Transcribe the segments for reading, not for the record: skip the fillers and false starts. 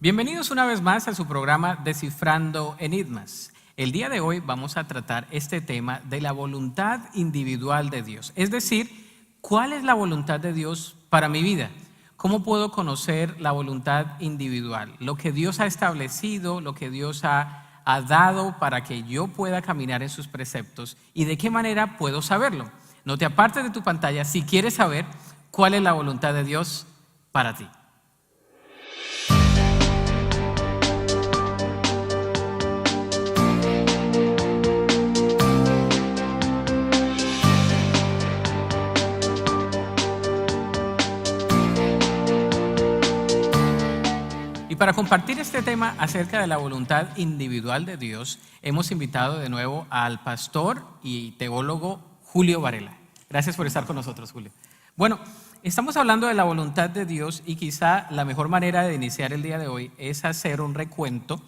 Bienvenidos una vez más a su programa Descifrando Enigmas. El día de hoy vamos a tratar este tema de la voluntad individual de Dios. Es decir, ¿cuál es la voluntad de Dios para mi vida? ¿Cómo puedo conocer la voluntad individual? Lo que Dios ha establecido, lo que Dios ha dado para que yo pueda caminar en sus preceptos y de qué manera puedo saberlo. No te apartes de tu pantalla si quieres saber cuál es la voluntad de Dios para ti. Y para compartir este tema acerca de la voluntad individual de Dios, hemos invitado de nuevo al pastor y teólogo Julio Varela. Gracias por estar con nosotros, Julio. Bueno, estamos hablando de la voluntad de Dios y quizá la mejor manera de iniciar el día de hoy es hacer un recuento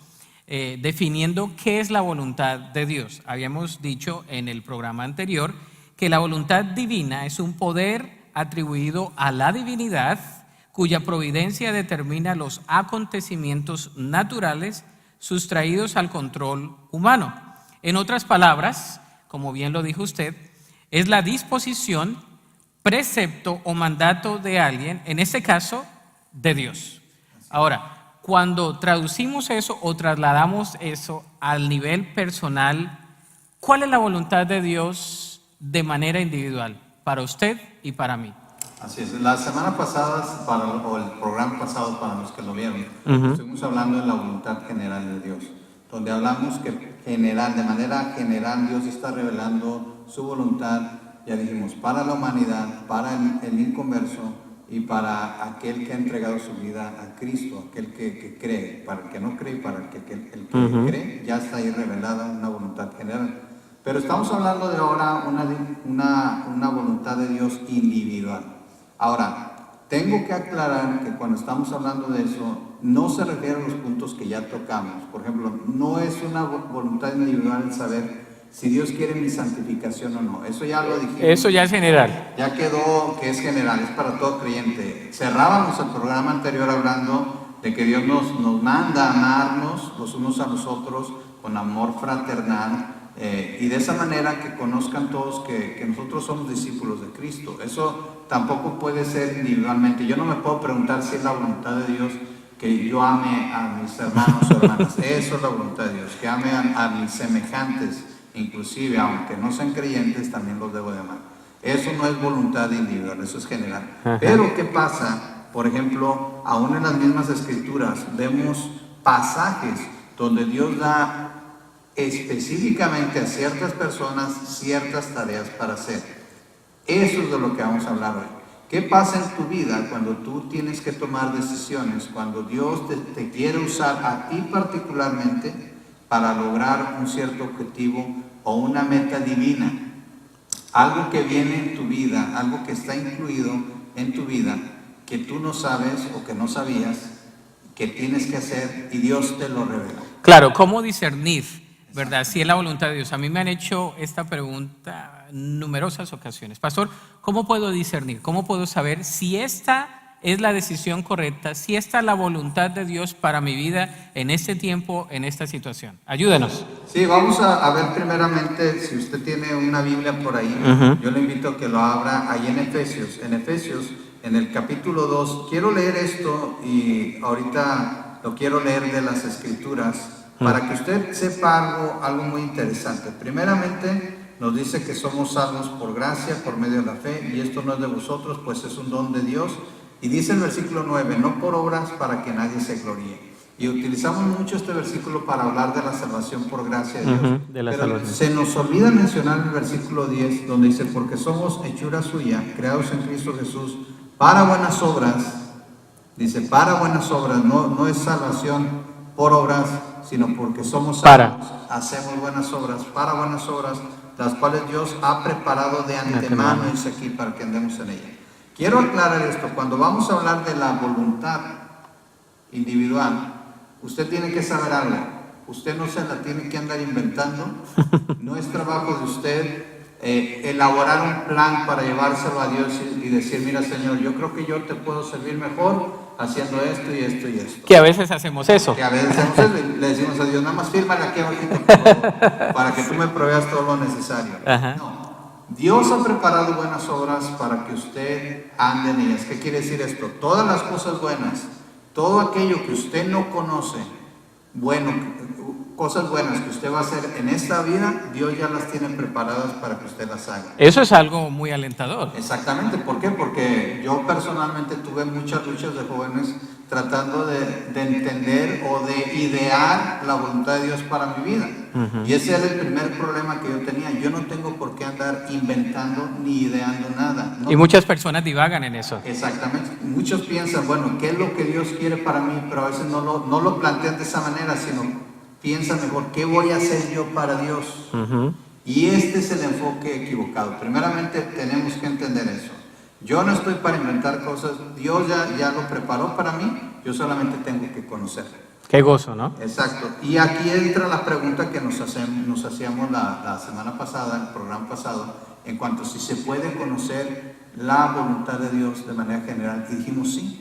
definiendo qué es la voluntad de Dios. Habíamos dicho en el programa anterior que la voluntad divina es un poder atribuido a la divinidad cuya providencia determina los acontecimientos naturales sustraídos al control humano. En otras palabras, como bien lo dijo usted, es la disposición, precepto o mandato de alguien, en este caso, de Dios. Ahora, cuando traducimos eso o trasladamos eso al nivel personal, ¿cuál es la voluntad de Dios de manera individual para usted y para mí? Así es. La semana pasada, o el programa pasado, para los que lo vieron, estuvimos hablando de la voluntad general de Dios, donde hablamos que de manera general, Dios está revelando su voluntad, ya dijimos, para la humanidad, para el inconverso y para aquel que ha entregado su vida a Cristo, aquel que cree, para el que no cree y para el que cree, ya está ahí revelada una voluntad general. Pero estamos hablando de ahora una voluntad de Dios individual. Ahora, tengo que aclarar que cuando estamos hablando de eso, no se refiere a los puntos que ya tocamos. Por ejemplo, no es una voluntad individual el saber si Dios quiere mi santificación o no. Eso ya lo dijimos. Eso ya es general. Ya quedó que es general, es para todo creyente. Cerrábamos el programa anterior hablando de que Dios nos manda a amarnos los unos a los otros con amor fraternal. Y de esa manera que conozcan todos que nosotros somos discípulos de Cristo. Eso tampoco puede ser individualmente. Yo no me puedo preguntar si es la voluntad de Dios que yo ame a mis hermanos o hermanas. Eso es la voluntad de Dios, que ame a mis semejantes, inclusive aunque no sean creyentes, también los debo de amar. Eso no es voluntad individual, eso es general. Pero ¿qué pasa? Por ejemplo, aún en las mismas escrituras vemos pasajes donde Dios da específicamente a ciertas personas ciertas tareas para hacer. Eso es de lo que vamos a hablar hoy. ¿Qué pasa en tu vida cuando tú tienes que tomar decisiones, cuando Dios te quiere usar a ti particularmente para lograr un cierto objetivo o una meta divina? Algo que viene en tu vida, algo que está incluido en tu vida, que tú no sabes o que no sabías, que tienes que hacer y Dios te lo reveló. Claro, ¿cómo discernir? ¿Verdad? Si es la voluntad de Dios. A mí me han hecho esta pregunta en numerosas ocasiones. Pastor, ¿cómo puedo discernir? ¿Cómo puedo saber si esta es la decisión correcta? Si esta es la voluntad de Dios para mi vida en este tiempo, en esta situación. Ayúdenos. Sí, vamos a ver primeramente, si usted tiene una Biblia por ahí, yo le invito a que lo abra ahí en Efesios. En Efesios, en el capítulo 2, quiero leer esto y ahorita lo quiero leer de las Escrituras, para que usted sepa algo muy interesante. Primeramente, nos dice que somos salvos por gracia, por medio de la fe, y esto no es de vosotros, pues es un don de Dios. Y dice el versículo 9, no por obras para que nadie se gloríe. Y utilizamos mucho este versículo para hablar de la salvación por gracia de Dios. Pero se nos olvida mencionar el versículo 10, donde dice, porque somos hechura suya, creados en Cristo Jesús, para buenas obras. Dice, para buenas obras, no es salvación por obras, sino porque somos salvos, hacemos buenas obras, para buenas obras, las cuales Dios ha preparado de antemano, dice aquí, para que andemos en ella. Quiero aclarar esto, cuando vamos a hablar de la voluntad individual, usted tiene que saber algo, usted no se la tiene que andar inventando, no es trabajo de usted elaborar un plan para llevárselo a Dios y decir, mira Señor, yo creo que yo te puedo servir mejor haciendo esto y esto y esto. Que a veces hacemos eso. Que a veces le decimos a Dios, nada más fírmale aquí abajito por favor, para que tú me proveas todo lo necesario. Ajá. No. Dios ha preparado buenas obras para que usted ande en ellas. ¿Qué quiere decir esto? Todas las cosas buenas, todo aquello que usted no conoce, cosas buenas que usted va a hacer en esta vida, Dios ya las tiene preparadas para que usted las haga. Eso es algo muy alentador. Exactamente, ¿por qué? Porque yo personalmente tuve muchas luchas de jóvenes tratando de entender o de idear la voluntad de Dios para mi vida. Y ese era el primer problema que yo tenía. Yo no tengo por qué andar inventando ni ideando nada. Y muchas personas divagan en eso. Exactamente. Muchos piensan, bueno, ¿qué es lo que Dios quiere para mí? Pero a veces no lo plantean de esa manera, sino piensan mejor, ¿qué voy a hacer yo para Dios? Y este es el enfoque equivocado. Primeramente tenemos que entender eso. Yo no estoy para inventar cosas, Dios ya lo preparó para mí, yo solamente tengo que conocerlo. Qué gozo, ¿no? Exacto. Y aquí entra la pregunta que nos hacíamos la semana pasada, el programa pasado, en cuanto a si se puede conocer la voluntad de Dios de manera general. Y dijimos sí.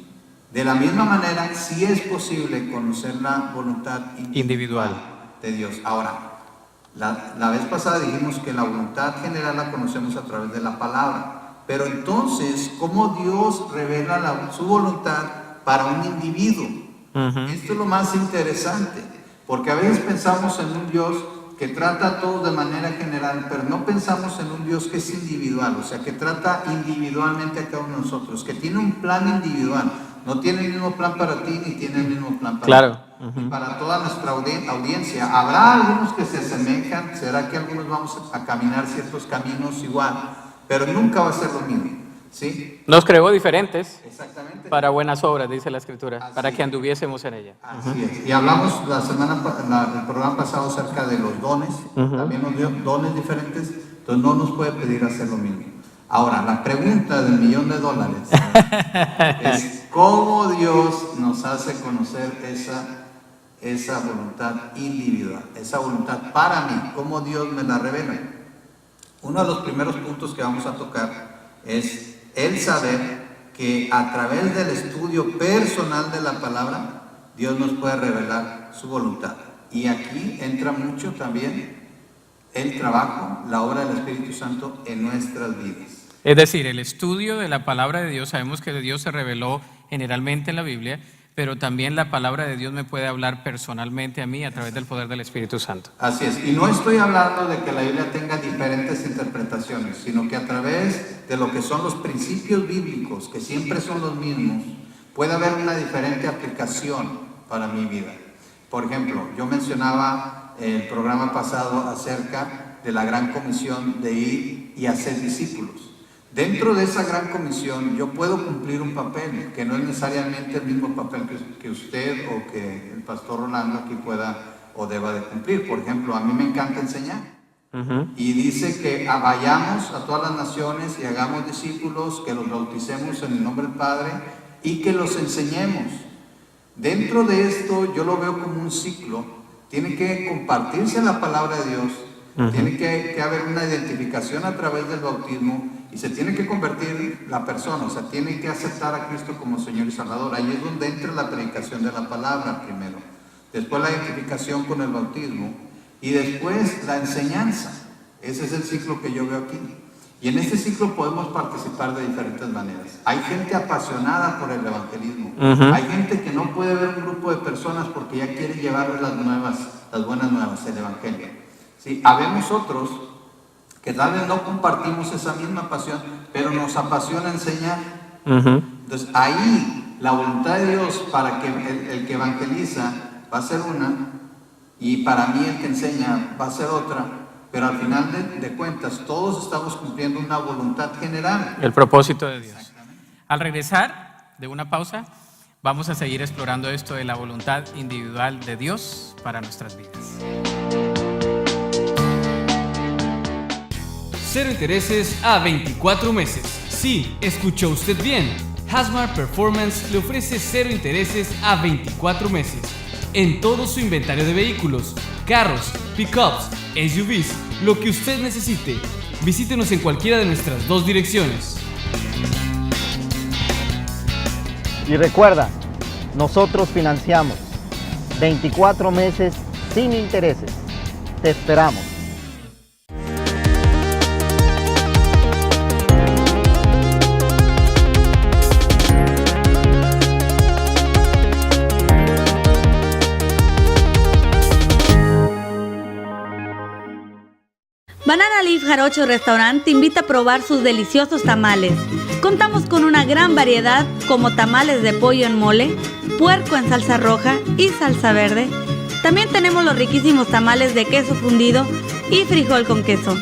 De la misma manera, sí es posible conocer la voluntad individual de Dios. Ahora, la vez pasada dijimos que la voluntad general la conocemos a través de la palabra. Pero entonces, ¿cómo Dios revela su voluntad para un individuo? Esto es lo más interesante, porque a veces pensamos en un Dios que trata a todos de manera general, pero no pensamos en un Dios que es individual, o sea, que trata individualmente a cada uno de nosotros, que tiene un plan individual. No tiene el mismo plan para ti, ni tiene el mismo plan para ti. Y para toda nuestra audiencia. Habrá algunos que se asemejan, será que algunos vamos a caminar ciertos caminos igual, pero nunca va a ser lo mismo, ¿sí? Nos creó diferentes. Exactamente. Para buenas obras, dice la Escritura, para que anduviésemos en ella. Así es. Y hablamos el programa pasado acerca de los dones, también nos dio dones diferentes, entonces no nos puede pedir hacer lo mismo. Ahora, la pregunta del $1,000,000 es ¿cómo Dios nos hace conocer esa voluntad individual, esa voluntad para mí? ¿Cómo Dios me la revela? Uno de los primeros puntos que vamos a tocar es el saber que a través del estudio personal de la palabra, Dios nos puede revelar su voluntad. Y aquí entra mucho también el trabajo, la obra del Espíritu Santo en nuestras vidas. Es decir, el estudio de la palabra de Dios, sabemos que de Dios se reveló generalmente en la Biblia, pero también la palabra de Dios me puede hablar personalmente a mí a través del poder del Espíritu Santo. Así es, y no estoy hablando de que la Biblia tenga diferentes interpretaciones, sino que a través de lo que son los principios bíblicos, que siempre son los mismos, puede haber una diferente aplicación para mi vida. Por ejemplo, yo mencionaba el programa pasado acerca de la gran comisión de ir y hacer discípulos. Dentro de esa gran comisión yo puedo cumplir un papel que no es necesariamente el mismo papel que usted o que el pastor Rolando aquí pueda o deba de cumplir. Por ejemplo, a mí me encanta enseñar. Y dice que vayamos a todas las naciones y hagamos discípulos, que los bauticemos en el nombre del Padre y que los enseñemos. Dentro de esto yo lo veo como un ciclo. Tiene que compartirse la palabra de Dios, tiene que haber una identificación a través del bautismo y se tiene que convertir la persona, o sea, tiene que aceptar a Cristo como Señor y Salvador. Ahí es donde entra la predicación de la palabra primero, después la identificación con el bautismo y después la enseñanza. Ese es el ciclo que yo veo aquí. Y en este ciclo podemos participar de diferentes maneras. Hay gente apasionada por el evangelismo. Hay gente que no puede ver un grupo de personas porque ya quiere llevarles las buenas nuevas, el evangelio. ¿Sí? Habemos otros que tal vez no compartimos esa misma pasión, pero nos apasiona enseñar. Entonces ahí la voluntad de Dios para que el que evangeliza va a ser una, y para mí el que enseña va a ser otra, pero al final de cuentas todos estamos cumpliendo una voluntad general. El propósito de Dios. Al regresar de una pausa, vamos a seguir explorando esto de la voluntad individual de Dios para nuestras vidas. Cero intereses a 24 meses. Sí, escuchó usted bien. Hasmar Performance le ofrece cero intereses a 24 meses en todo su inventario de vehículos, carros, pickups, SUVs, lo que usted necesite. Visítenos en cualquiera de nuestras 2 direcciones. Y recuerda, nosotros financiamos 24 meses sin intereses. Te esperamos. Banana Leaf Jarocho Restaurant te invita a probar sus deliciosos tamales. Contamos con una gran variedad como tamales de pollo en mole, puerco en salsa roja y salsa verde. También tenemos los riquísimos tamales de queso fundido y frijol con queso.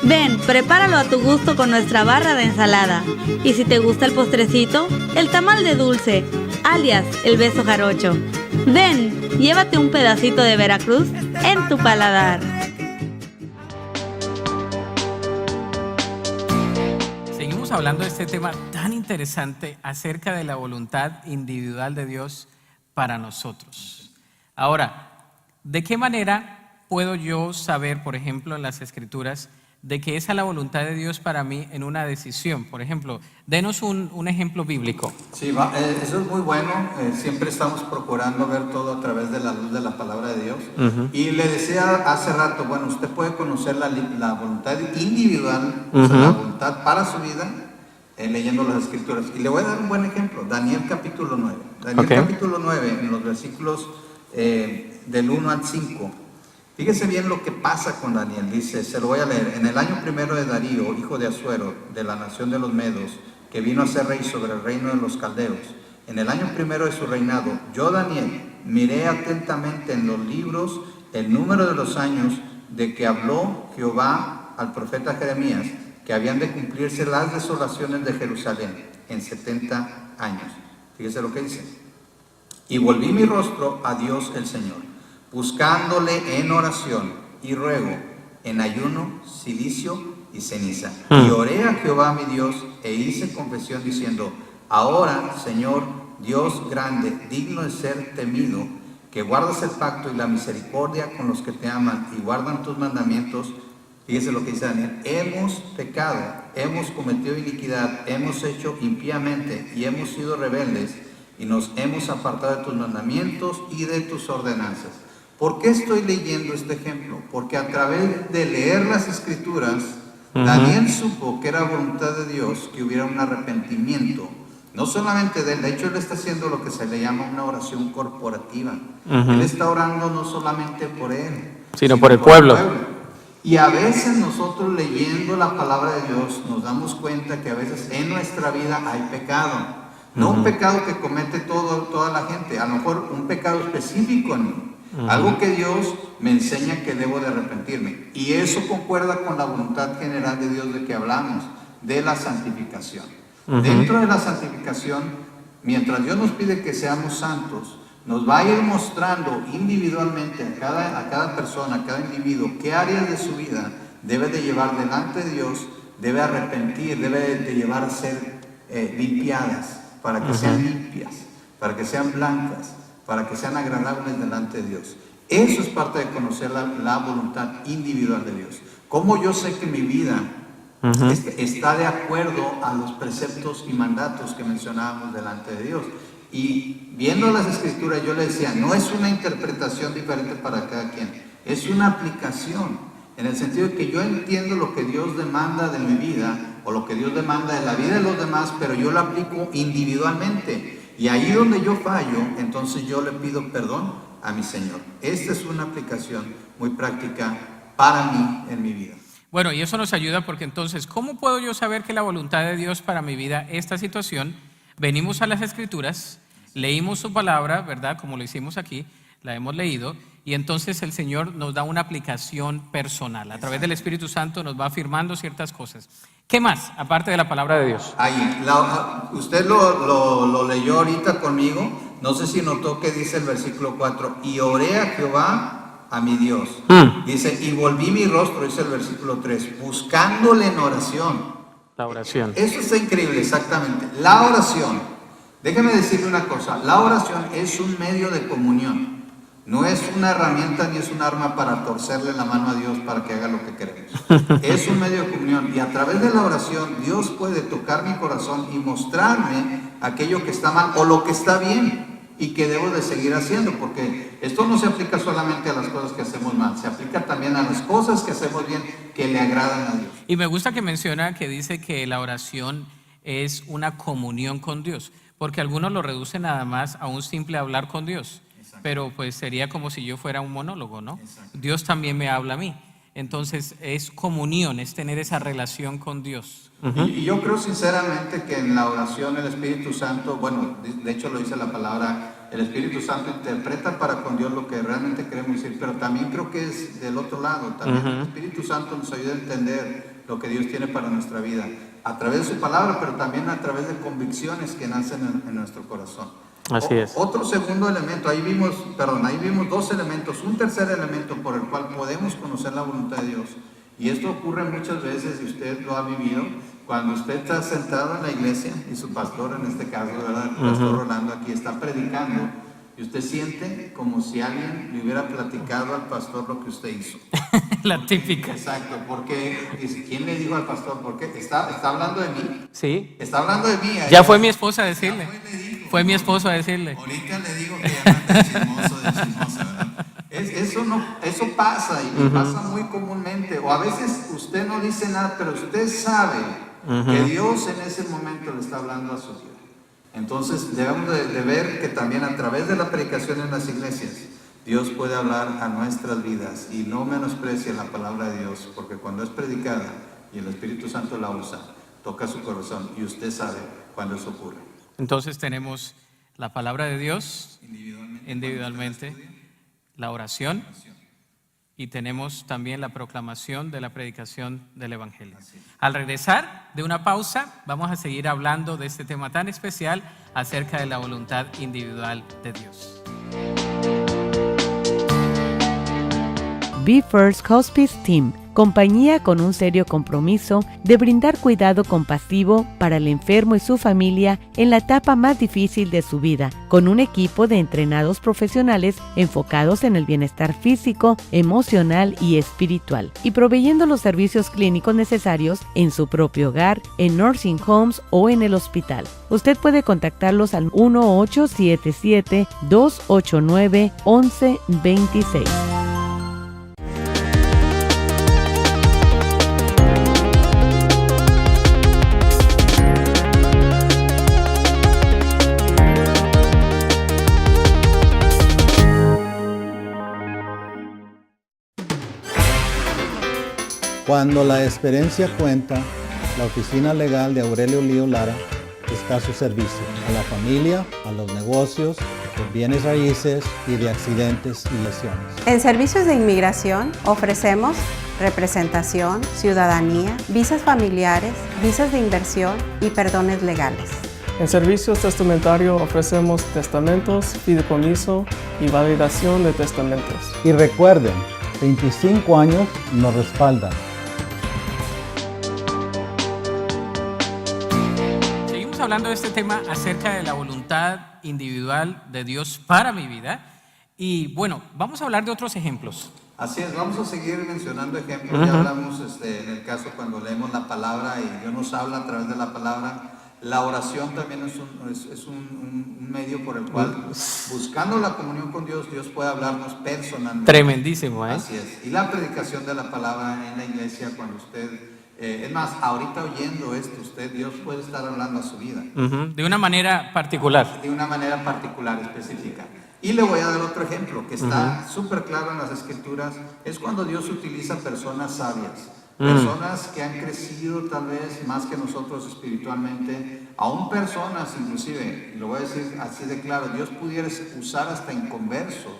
Ven, prepáralo a tu gusto con nuestra barra de ensalada. Y si te gusta el postrecito, el tamal de dulce, alias el beso jarocho. Ven, llévate un pedacito de Veracruz en tu paladar. Hablando de este tema tan interesante acerca de la voluntad individual de Dios para nosotros. Ahora, ¿de qué manera puedo yo saber, por ejemplo, en las Escrituras, de que esa es la voluntad de Dios para mí en una decisión? Por ejemplo, denos un ejemplo bíblico. Sí, eso es muy bueno. Siempre estamos procurando ver todo a través de la luz de la palabra de Dios. Y le decía hace rato, bueno, usted puede conocer la voluntad individual, o sea, la voluntad para su vida, leyendo las Escrituras. Y le voy a dar un buen ejemplo, Daniel capítulo 9. Daniel capítulo 9, en los versículos del 1 al 5. Fíjese bien lo que pasa con Daniel. Dice, se lo voy a leer. En el año primero de Darío, hijo de Asuero, de la nación de los Medos, que vino a ser rey sobre el reino de los caldeos, en el año primero de su reinado, yo, Daniel, miré atentamente en los libros el número de los años de que habló Jehová al profeta Jeremías, que habían de cumplirse las desolaciones de Jerusalén en 70 años. Fíjese lo que dice. Y volví mi rostro a Dios el Señor, buscándole en oración y ruego, en ayuno, cilicio y ceniza. Y oré a Jehová mi Dios e hice confesión diciendo, ahora, Señor, Dios grande, digno de ser temido, que guardas el pacto y la misericordia con los que te aman y guardan tus mandamientos. Fíjese lo que dice Daniel, hemos pecado, hemos cometido iniquidad, hemos hecho impíamente y hemos sido rebeldes y nos hemos apartado de tus mandamientos y de tus ordenanzas. ¿Por qué estoy leyendo este ejemplo? Porque a través de leer las Escrituras, Daniel supo que era voluntad de Dios que hubiera un arrepentimiento, no solamente de él, de hecho él está haciendo lo que se le llama una oración corporativa. Él está orando no solamente por él, sino por el pueblo. Y a veces nosotros leyendo la palabra de Dios nos damos cuenta que a veces en nuestra vida hay pecado. No un pecado que comete toda la gente, a lo mejor un pecado específico en mí. Algo que Dios me enseña que debo de arrepentirme. Y eso concuerda con la voluntad general de Dios de que hablamos, de la santificación. Dentro de la santificación, mientras Dios nos pide que seamos santos, nos va a ir mostrando individualmente a cada persona, a cada individuo, qué áreas de su vida debe de llevar delante de Dios, debe arrepentir, debe de llevar a ser limpiadas, para que sean limpias, para que sean blancas, para que sean agradables delante de Dios. Eso es parte de conocer la voluntad individual de Dios. ¿Cómo yo sé que mi vida está de acuerdo a los preceptos y mandatos que mencionábamos delante de Dios? Y viendo las Escrituras yo le decía, no es una interpretación diferente para cada quien, es una aplicación, en el sentido de que yo entiendo lo que Dios demanda de mi vida, o lo que Dios demanda de la vida de los demás, pero yo lo aplico individualmente. Y ahí donde yo fallo, entonces yo le pido perdón a mi Señor. Esta es una aplicación muy práctica para mí en mi vida. Bueno, y eso nos ayuda porque entonces, ¿cómo puedo yo saber que la voluntad de Dios para mi vida, esta situación? Venimos a las Escrituras, leímos su palabra, ¿verdad? Como lo hicimos aquí, la hemos leído, y entonces el Señor nos da una aplicación personal. A través del Espíritu Santo nos va afirmando ciertas cosas. ¿Qué más, aparte de la palabra de Dios? Ahí, usted lo leyó ahorita conmigo, no sé si notó que dice el versículo 4, y oré a Jehová, a mi Dios. Dice, y volví mi rostro, dice el versículo 3, buscándole en oración. La oración. Eso está increíble, exactamente. La oración, déjeme decirle una cosa, la oración es un medio de comunión. No es una herramienta ni es un arma para torcerle la mano a Dios para que haga lo que queremos. Es un medio de comunión y a través de la oración Dios puede tocar mi corazón y mostrarme aquello que está mal o lo que está bien y que debo de seguir haciendo, porque esto no se aplica solamente a las cosas que hacemos mal, se aplica también a las cosas que hacemos bien que le agradan a Dios. Y me gusta que menciona que dice que la oración es una comunión con Dios, porque algunos lo reducen nada más a un simple hablar con Dios. Pero pues sería como si yo fuera un monólogo, ¿no? Exacto. Dios también me habla a mí. Entonces es comunión, es tener esa relación con Dios. Y yo creo sinceramente que en la oración el Espíritu Santo, bueno, de hecho lo dice la palabra, el Espíritu Santo interpreta para con Dios lo que realmente queremos decir, pero también creo que es del otro lado, también el Espíritu Santo nos ayuda a entender lo que Dios tiene para nuestra vida, a través de su palabra, pero también a través de convicciones que nacen en nuestro corazón. Así es. Otro segundo elemento, ahí vimos dos elementos, un tercer elemento por el cual podemos conocer la voluntad de Dios. Y esto ocurre muchas veces, y usted lo ha vivido, cuando usted está sentado en la iglesia, y su pastor, en este caso, ¿verdad? El pastor Rolando aquí está predicando, y usted siente como si alguien le hubiera platicado al pastor lo que usted hizo. La típica. Exacto, porque ¿quién le dijo al pastor? Porque está hablando de mí. Sí. Está hablando de mí. Ya fue mi esposa a decirle. Fue mi esposo a decirle. Ahorita le digo que ya no está chismoso, ¿verdad? Eso pasa y pasa muy comúnmente. O a veces usted no dice nada, pero usted sabe que Dios en ese momento le está hablando a su vida. Entonces debemos de ver que también a través de la predicación en las iglesias, Dios puede hablar a nuestras vidas y no menosprecie la palabra de Dios, porque cuando es predicada y el Espíritu Santo la usa, toca su corazón y usted sabe cuando eso ocurre. Entonces tenemos la palabra de Dios individualmente, la oración y tenemos también la proclamación de la predicación del Evangelio. Al regresar de una pausa, vamos a seguir hablando de este tema tan especial acerca de la voluntad individual de Dios. Be First Hospice Team, compañía con un serio compromiso de brindar cuidado compasivo para el enfermo y su familia en la etapa más difícil de su vida, con un equipo de entrenados profesionales enfocados en el bienestar físico, emocional y espiritual, y proveyendo los servicios clínicos necesarios en su propio hogar, en nursing homes o en el hospital. Usted puede contactarlos al 1877-289-1126. Cuando la experiencia cuenta, la oficina legal de Aurelio Lío Lara está a su servicio, a la familia, a los negocios, de bienes raíces y de accidentes y lesiones. En servicios de inmigración ofrecemos representación, ciudadanía, visas familiares, visas de inversión y perdones legales. En servicios testamentarios ofrecemos testamentos, fideicomiso y validación de testamentos. Y recuerden, 25 años nos respaldan. Hablando de este tema acerca de la voluntad individual de Dios para mi vida y bueno, vamos a hablar de otros ejemplos. Así es, vamos a seguir mencionando ejemplos. Ya hablamos en el caso cuando leemos la palabra y Dios nos habla a través de la palabra. La oración también es un medio por el cual, buscando la comunión con Dios, Dios puede hablarnos personalmente. Tremendísimo, ¿eh? Así es. Y la predicación de la palabra en la iglesia, cuando usted es más, ahorita oyendo esto, Dios puede estar hablando a su vida. De una manera particular. De una manera particular, específica. Y le voy a dar otro ejemplo que está súper claro en las Escrituras. Es cuando Dios utiliza personas sabias. Personas que han crecido tal vez más que nosotros espiritualmente. Aún personas, inclusive, lo voy a decir así de claro, Dios pudiera usar hasta inconversos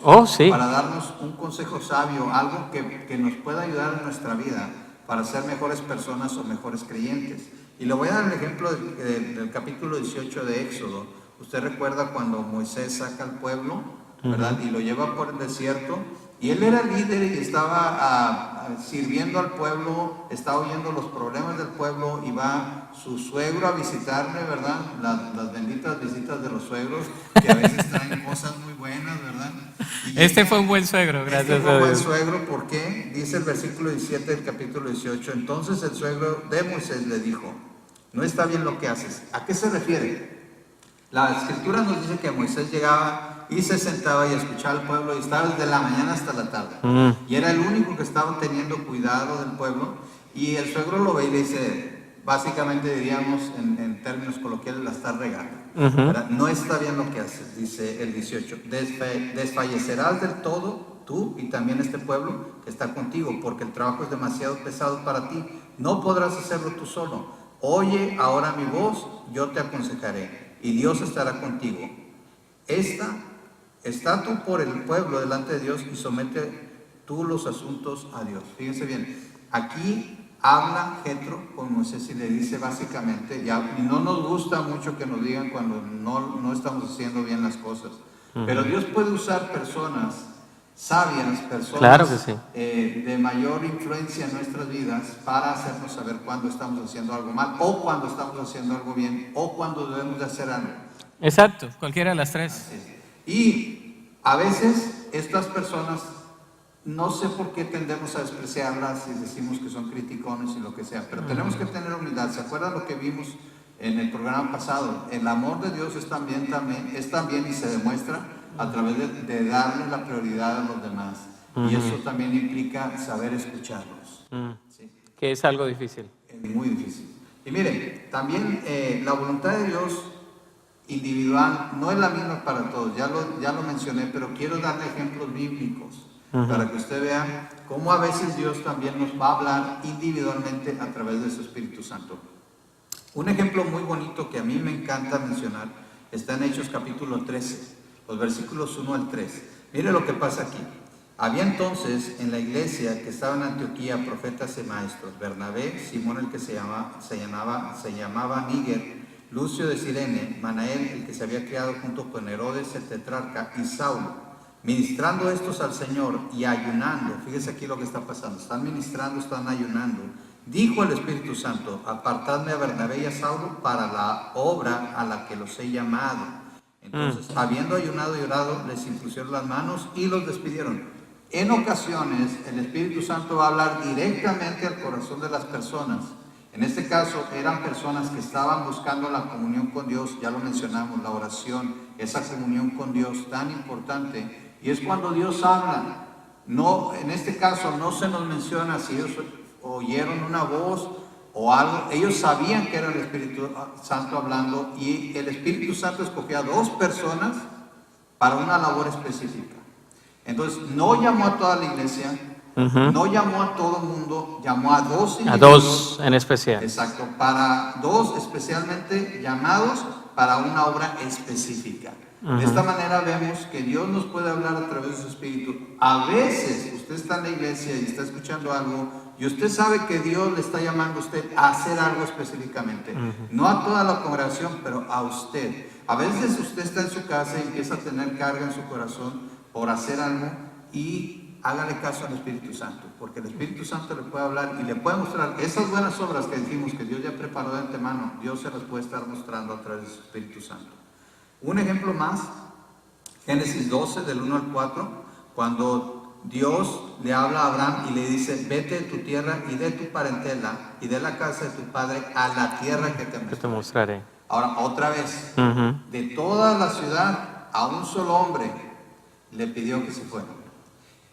para darnos un consejo sabio, algo que nos pueda ayudar en nuestra vida, para ser mejores personas o mejores creyentes. Y le voy a dar el ejemplo del capítulo 18 de Éxodo. Usted recuerda cuando Moisés saca al pueblo, ¿verdad? Y lo lleva por el desierto, y él era líder y estaba sirviendo al pueblo, estaba oyendo los problemas del pueblo, y va su suegro a visitarle, ¿verdad? Las benditas visitas de los suegros, que a veces traen cosas muy buenas, ¿verdad? Y Este fue un buen suegro, gracias fue a un buen Dios. suegro, porque dice el versículo 17 del capítulo 18, entonces el suegro de Moisés le dijo, no está bien lo que haces. ¿A qué se refiere? La escritura nos dice que Moisés llegaba y se sentaba y escuchaba al pueblo y estaba desde la mañana hasta la tarde. Y era el único que estaba teniendo cuidado del pueblo, y el suegro lo ve y le dice, básicamente diríamos en términos coloquiales, la está regando. No está bien lo que haces, dice el 18. Desfallecerás del todo tú y también este pueblo que está contigo, porque el trabajo es demasiado pesado para ti. No podrás hacerlo tú solo. Oye ahora mi voz, yo te aconsejaré, y Dios estará contigo. Está tú por el pueblo delante de Dios y somete tú los asuntos a Dios. Fíjense bien, aquí habla Jetro con Moisés y le dice básicamente, y no nos gusta mucho que nos digan cuando no estamos haciendo bien las cosas, pero Dios puede usar personas sabias, personas Claro que sí. De mayor influencia en nuestras vidas para hacernos saber cuándo estamos haciendo algo mal, o cuando estamos haciendo algo bien, o cuando debemos de hacer algo. Exacto, cualquiera de las tres. Y a veces estas personas, no sé por qué tendemos a despreciarlas y decimos que son criticones y lo que sea, pero tenemos que tener humildad. ¿Se acuerdan lo que vimos en el programa pasado? El amor de Dios es también y se demuestra a través de darle la prioridad a los demás. Y eso también implica saber escucharlos. ¿Sí? Que es algo difícil. Es muy difícil. Y miren, también la voluntad de Dios individual no es la misma para todos. Ya lo mencioné, pero quiero darle ejemplos bíblicos para que usted vea cómo a veces Dios también nos va a hablar individualmente a través de su Espíritu Santo. Un ejemplo muy bonito que a mí me encanta mencionar está en Hechos capítulo 13, los versículos 1 al 3. Mire lo que pasa aquí. Había entonces en la iglesia que estaba en Antioquía profetas y maestros: Bernabé, Simón el que se llamaba Níger, Lucio de Cirene, Manael el que se había criado junto con Herodes el tetrarca, y Saulo. Ministrando estos al Señor y ayunando, fíjese aquí lo que está pasando, están ministrando, están ayunando. Dijo el Espíritu Santo: apartadme a Bernabé y a Saulo para la obra a la que los he llamado. Entonces, habiendo ayunado y orado, les impusieron las manos y los despidieron. En ocasiones, el Espíritu Santo va a hablar directamente al corazón de las personas. En este caso, eran personas que estaban buscando la comunión con Dios, ya lo mencionamos, la oración, esa comunión con Dios tan importante. Y es cuando Dios habla. No, en este caso no se nos menciona si ellos oyeron una voz o algo. Ellos sabían que era el Espíritu Santo hablando, y el Espíritu Santo escogió a 2 personas para una labor específica. Entonces no llamó a toda la iglesia, no llamó a todo el mundo, llamó a 2 individuos. A 2 en especial. Exacto, para 2 especialmente llamados para una obra específica. De esta manera vemos que Dios nos puede hablar a través de su Espíritu. A veces usted está en la iglesia y está escuchando algo, y usted sabe que Dios le está llamando a usted a hacer algo específicamente. No a toda la congregación, pero a usted. A veces usted está en su casa y empieza a tener carga en su corazón por hacer algo, y hágale caso al Espíritu Santo, porque el Espíritu Santo le puede hablar y le puede mostrar esas buenas obras que decimos que Dios ya preparó de antemano. Dios se las puede estar mostrando a través de su Espíritu Santo. Un ejemplo más, Génesis 12 del 1 al 4, cuando Dios le habla a Abraham y le dice: vete de tu tierra y de tu parentela y de la casa de tu padre a la tierra que te mostraré. Ahora, otra vez, de toda la ciudad a un solo hombre le pidió que se fuera.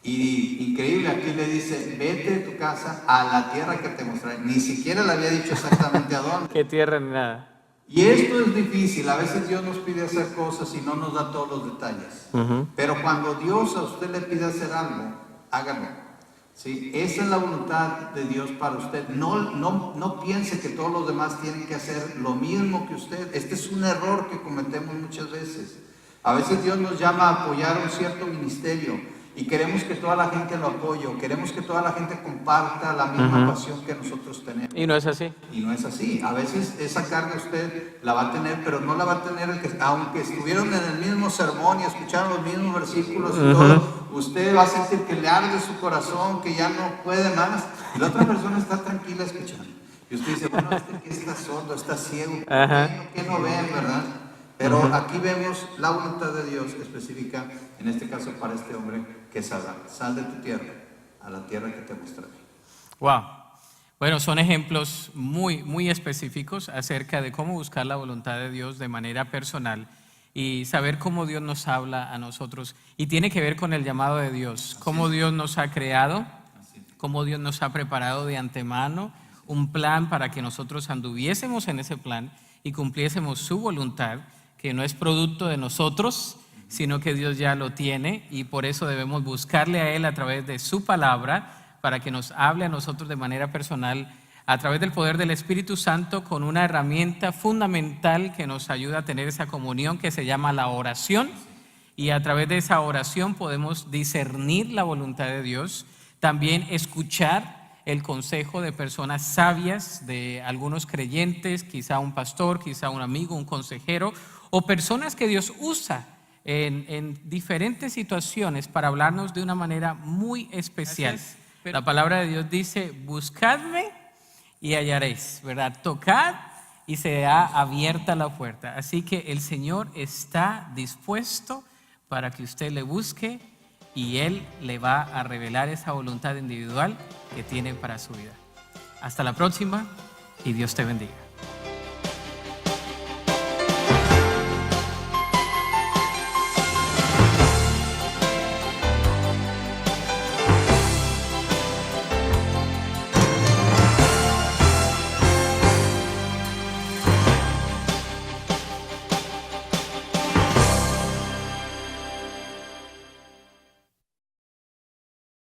Y increíble, aquí le dice: vete de tu casa a la tierra que te mostraré. Ni siquiera le había dicho exactamente a dónde. ¿Qué tierra ni nada? Y esto es difícil. A veces Dios nos pide hacer cosas y no nos da todos los detalles. Pero cuando Dios a usted le pide hacer algo, hágalo. ¿Sí? Esa es la voluntad de Dios para usted. No piense que todos los demás tienen que hacer lo mismo que usted. Este es un error que cometemos muchas veces. A veces Dios nos llama a apoyar un cierto ministerio y queremos que toda la gente lo apoye, o queremos que toda la gente comparta la misma pasión que nosotros tenemos. Y no es así. Y no es así. A veces esa carga usted la va a tener, pero no la va a tener aunque estuvieron en el mismo sermón y escucharon los mismos versículos y todo, usted va a sentir que le arde su corazón, que ya no puede más, y la otra persona está tranquila escuchando. Y usted dice: bueno, que está sordo, está ciego, que no ven, ¿verdad? Pero aquí vemos la voluntad de Dios específica, en este caso para este hombre, que salga. Sal de tu tierra, a la tierra que te mostraré. Wow. Bueno, son ejemplos muy específicos acerca de cómo buscar la voluntad de Dios de manera personal y saber cómo Dios nos habla a nosotros. Y tiene que ver con el llamado de Dios, cómo Dios nos ha creado, cómo Dios nos ha preparado de antemano un plan para que nosotros anduviésemos en ese plan y cumpliésemos su voluntad, que no es producto de nosotros, sino que Dios ya lo tiene, y por eso debemos buscarle a Él a través de su palabra para que nos hable a nosotros de manera personal a través del poder del Espíritu Santo, con una herramienta fundamental que nos ayuda a tener esa comunión que se llama la oración, y a través de esa oración podemos discernir la voluntad de Dios, también escuchar el consejo de personas sabias, de algunos creyentes, quizá un pastor, quizá un amigo, un consejero, o personas que Dios usa en diferentes situaciones para hablarnos de una manera muy especial. La palabra de Dios dice: buscadme y hallaréis, ¿verdad? Tocad y será abierta la puerta. Así que el Señor está dispuesto para que usted le busque, y Él le va a revelar esa voluntad individual que tiene para su vida. Hasta la próxima y Dios te bendiga.